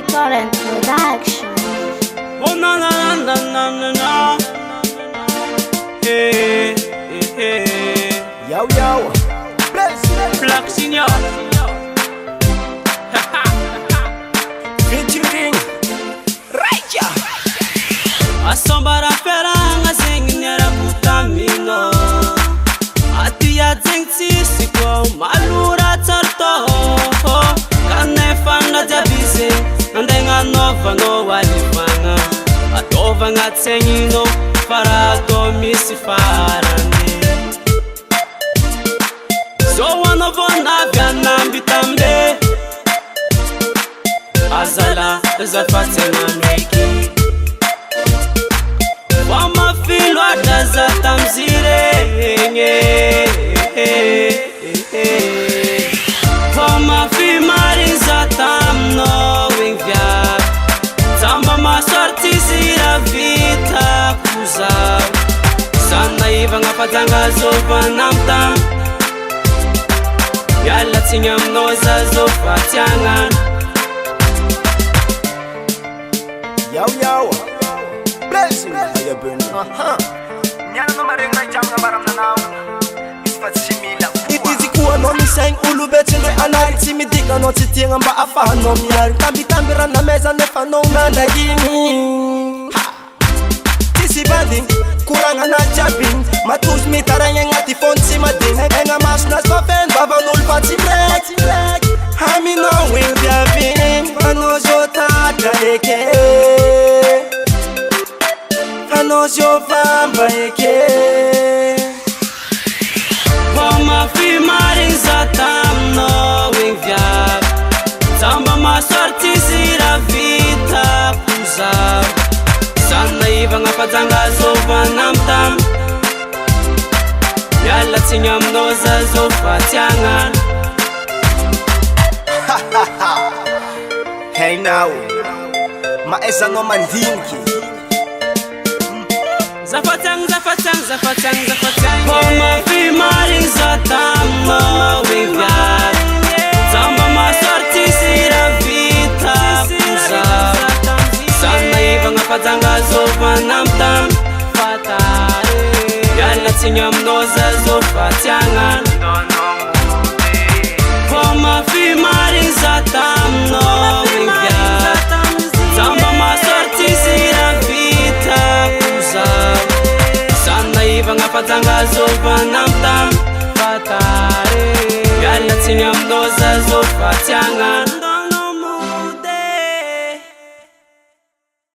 Current production. Oh na na na na na na. Hey hey hey. Yo yo. Black Senior. Featuring Raja. Asombara feranga zengnera kutamino. Atia zengtsi ko malura tsarto. Kanefanga jabise. Ndenga nova no walifanga. Atova ngatsengino farato misifarane. So one of ona vyanambi tambe. Azala zafatena meki. Wama filo adaza tamzire. Wama fi marinza tamno wingvya. Tamba masorti zira vita kuza. Sana iva ngapatanga zofa namtam. Yalla tinyam noza zofa tiangan. Yo yo. Blessing. How you been? Nyana no marenga janga baram na nau. Isfatsimila. Itizikuwa no miseng ulu betende anari timidika no titinga mba afano miari tambi tambira na meza nefa no manda gini. Tisi badi kuranga na jabin matus mitaranya ngati fonsi madin enga mas na sofen baba nul pati black. Hami no will be a vim ano jota eke. Ano jovamba eke. Wama fi marinza tamno wingvya. Tamba masorti zira vita kuza. Sana iva ngapatanga zofa namtam. Yalla tinyam noza zofa tiangan. Hey now, maesa no mandinki. Zafatang. Wama fi marinza tamno wingvya. Tamba masorti zira vita kuza. Sana iva ngapatanga zofa namtam. Yalla tinyam noza zofa tiangan. Wama fi marinza tamno wingvya. Tamba masorti zira vita kuza. Sana iva ngapatanga zofa namtam. Yalla tinyam noza zofa tiangan.